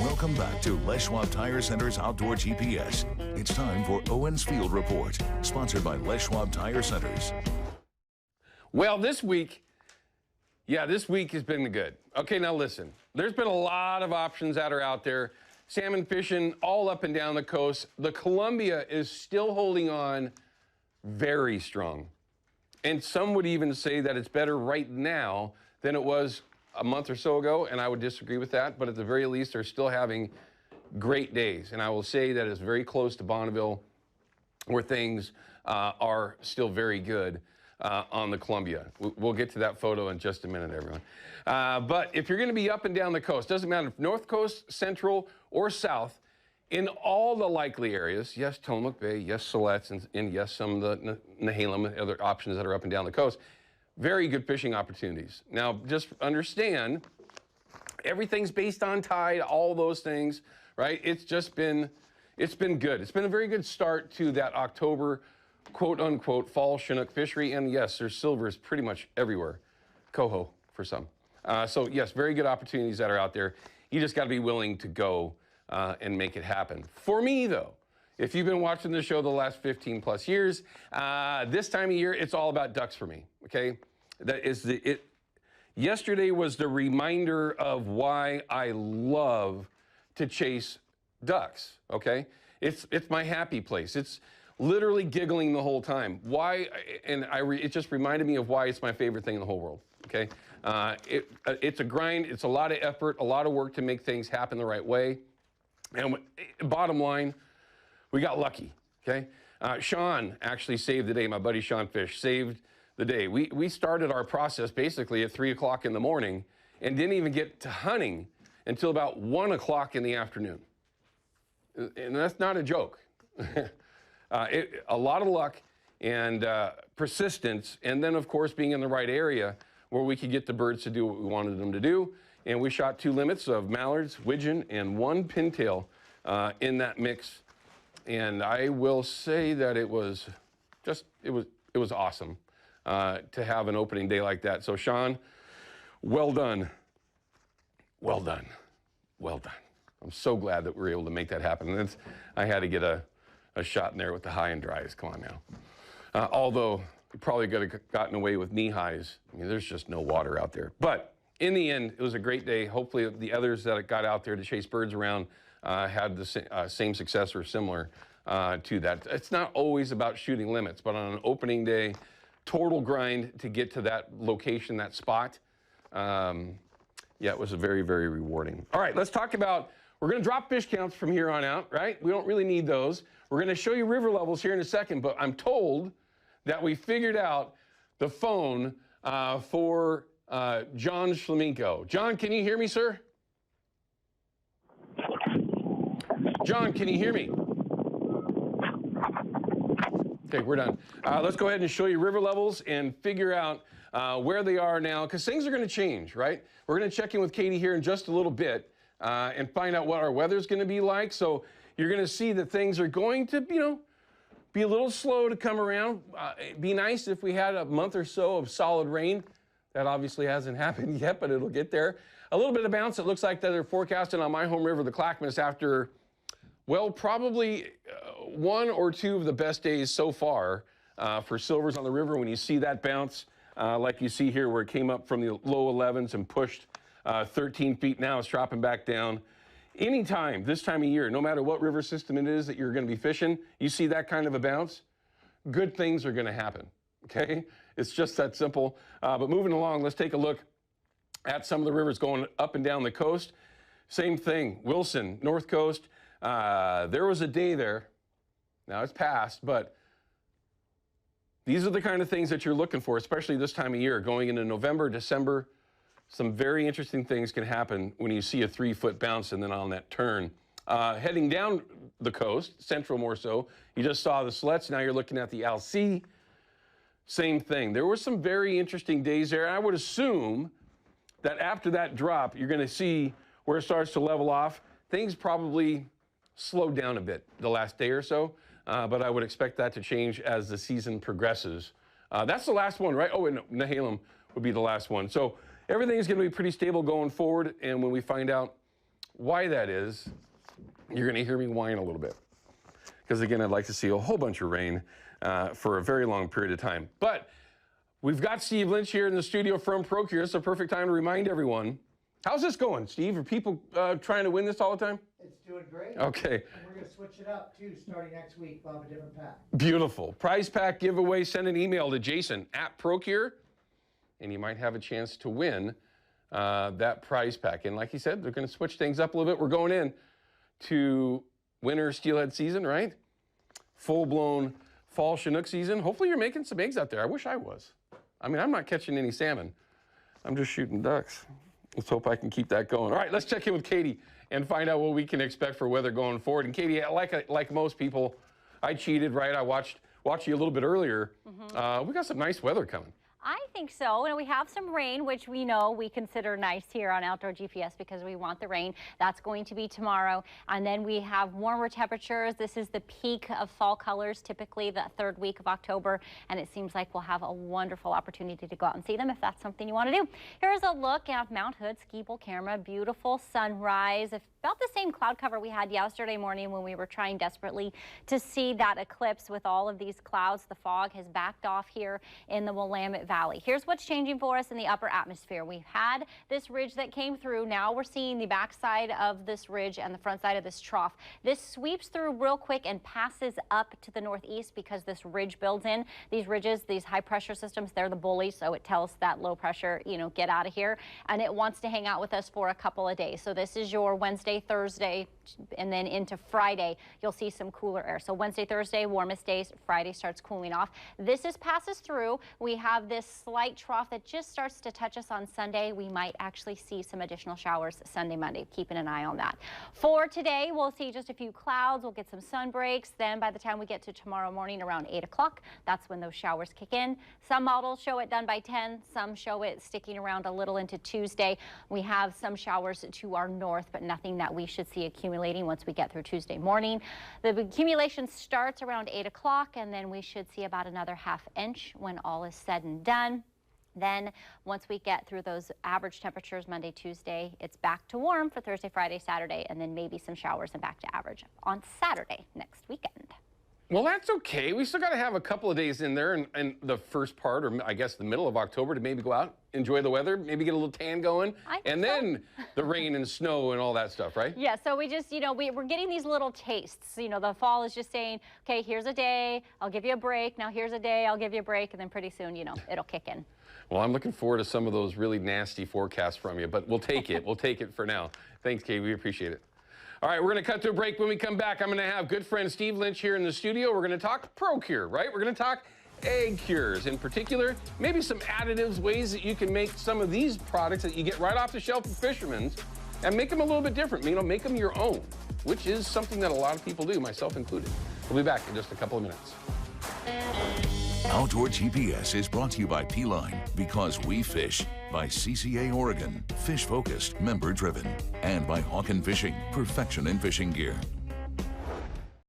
Welcome back to Les Schwab Tire Center's Outdoor GPS. It's time for Owin's Field Report, sponsored by Les Schwab Tire Centers. Well, this week has been good. Okay, now listen. There's been a lot of options that are out there. Salmon fishing all up and down the coast. The Columbia is still holding on very strong. And some would even say that it's better right now than it was a month or so ago, and I would disagree with that, but at the very least, they're still having great days. And I will say that it's very close to Bonneville, where things are still very good on the Columbia. We'll get to that photo in just a minute, everyone. But if you're going to be up and down the coast, doesn't matter if North Coast, Central, or South, in all the likely areas, yes, Tillamook Bay, yes, Siletz, and yes, some of the Nehalem and other options that are up and down the coast, very good fishing opportunities. Now, just understand, everything's based on tide, all those things, right? It's been good. It's been a very good start to that October, quote unquote, fall Chinook fishery. And yes, there's silvers pretty much everywhere. Coho for some. So yes, very good opportunities that are out there. You just got to be willing to go and make it happen. For me, though, if you've been watching the show the last 15 plus years, this time of year, it's all about ducks for me, okay? Yesterday was the reminder of why I love to chase ducks, okay? It's my happy place. It's literally giggling the whole time. Why, it just reminded me of why it's my favorite thing in the whole world, okay? It's a grind, it's a lot of effort, a lot of work to make things happen the right way. And bottom line, we got lucky, okay? Sean actually saved the day. My buddy Sean Fish saved the day. We started our process basically at 3 o'clock in the morning and didn't even get to hunting until about 1 o'clock in the afternoon. And that's not a joke. A lot of luck and persistence, and then of course being in the right area where we could get the birds to do what we wanted them to do. And we shot 2 limits of mallards, widgeon, and 1 pintail in that mix. And I will say that it was awesome to have an opening day like that. So Sean, well done. Well done. Well done. I'm so glad that we were able to make that happen. And I had to get a shot in there with the high and dries. Come on now. Although we probably could have gotten away with knee highs. I mean, there's just no water out there. But in the end, it was a great day. Hopefully the others that got out there to chase birds around had the same success or similar to that. It's not always about shooting limits, but on an opening day, total grind to get to that location, that spot. Yeah, it was a very, very rewarding. All right, let's talk about, we're going to drop fish counts from here on out, right? We don't really need those. We're going to show you river levels here in a second, but I'm told that we figured out the phone for John Schleminko. John, can you hear me, sir? John, can you hear me? Okay, we're done. Let's go ahead and show you river levels and figure out where they are now, because things are going to change, right? We're going to check in with Katie here in just a little bit and find out what our weather's going to be like. So you're going to see that things are going to, be a little slow to come around. It'd be nice if we had a month or so of solid rain. That obviously hasn't happened yet, but it'll get there. A little bit of bounce. It looks like that they're forecasting on my home river, the Clackamas, after, well, probably 1 or 2 of the best days so far for silvers on the river. When you see that bounce, like you see here, where it came up from the low 11s and pushed 13 feet, now it's dropping back down. Anytime, this time of year, no matter what river system it is that you're going to be fishing, you see that kind of a bounce, good things are going to happen. Okay, it's just that simple. But moving along, let's take a look at some of the rivers going up and down the coast. Same thing, Wilson, North Coast. There was a day there. Now it's past, but these are the kind of things that you're looking for, especially this time of year, going into November, December. Some very interesting things can happen when you see a 3-foot bounce and then on that turn. Heading down the coast, central more so, you just saw the Siletz. Now you're looking at the Alsea. Same thing. There were some very interesting days there. I would assume that after that drop, you're going to see where it starts to level off. Things probably slowed down a bit the last day or so, but I would expect that to change as the season progresses. That's the last one, right? Oh, and Nehalem would be the last one. So everything is going to be pretty stable going forward, and when we find out why that is, you're going to hear me whine a little bit. Because again, I'd like to see a whole bunch of rain for a very long period of time. But we've got Steve Lynch here in the studio from Procure. It's a perfect time to remind everyone. How's this going, Steve? Are people trying to win this all the time? It's doing great. Okay. And we're going to switch it up, too, starting next week. We'll have a different pack. Beautiful. Prize pack giveaway. Send an email to Jason at Procure, and you might have a chance to win that prize pack. And like he said, they're going to switch things up a little bit. We're going in to winter steelhead season, right? Full-blown fall Chinook season. Hopefully you're making some eggs out there. I wish I was. I mean, I'm not catching any salmon. I'm just shooting ducks. Let's hope I can keep that going. All right, let's check in with Katie and find out what we can expect for weather going forward. And Katie, like most people, I cheated, right? I watched you a little bit earlier. We got some nice weather coming. I think so. And we have some rain, which we know we consider nice here on Outdoor GPS because we want the rain. That's going to be tomorrow. And then we have warmer temperatures. This is the peak of fall colors, typically the third week of October. And it seems like we'll have a wonderful opportunity to go out and see them if that's something you want to do. Here's a look at Mount Hood ski bowl camera. Beautiful sunrise. About the same cloud cover we had yesterday morning when we were trying desperately to see that eclipse with all of these clouds. The fog has backed off here in the Willamette Valley. Here's what's changing for us in the upper atmosphere. We've had this ridge that came through. Now we're seeing the backside of this ridge and the front side of this trough. This sweeps through real quick and passes up to the northeast because this ridge builds in. These ridges, these high pressure systems, they're the bullies, so it tells that low pressure, get out of here. And it wants to hang out with us for a couple of days. So this is your Wednesday, Thursday, and then into Friday, you'll see some cooler air. So Wednesday, Thursday, warmest days. Friday starts cooling off. This passes through. We have this slight trough that just starts to touch us on Sunday. We might actually see some additional showers Sunday, Monday. Keeping an eye on that. For today, we'll see just a few clouds. We'll get some sun breaks. Then by the time we get to tomorrow morning around 8 o'clock, that's when those showers kick in. Some models show it done by 10. Some show it sticking around a little into Tuesday. We have some showers to our north, but nothing that we should see accumulating once we get through Tuesday morning. The accumulation starts around 8 o'clock, and then we should see about another ½ inch when all is said and done. Then once we get through those average temperatures Monday, Tuesday, it's back to warm for Thursday, Friday, Saturday, and then maybe some showers and back to average on Saturday next weekend. Well, that's okay. We still got to have a couple of days in there in the first part, or I guess the middle of October, to maybe go out, enjoy the weather, maybe get a little tan going, and then the rain and snow and all that stuff, right? Yeah, so we just, we're getting these little tastes. The fall is just saying, okay, here's a day, I'll give you a break. Now here's a day, I'll give you a break, and then pretty soon, it'll kick in. Well, I'm looking forward to some of those really nasty forecasts from you, but we'll take it. We'll take it for now. Thanks, Kate. We appreciate it. All right, we're going to cut to a break. When we come back, I'm going to have good friend Steve Lynch here in the studio. We're going to talk Procure, right? We're going to talk egg cures in particular, maybe some additives, ways that you can make some of these products that you get right off the shelf of Fisherman's and make them a little bit different, make them your own, which is something that a lot of people do, myself included. We'll be back in just a couple of minutes. Outdoor GPS is brought to you by P-Line, Because We Fish, by CCA Oregon, fish-focused, member-driven, and by Hawken Fishing, perfection in fishing gear.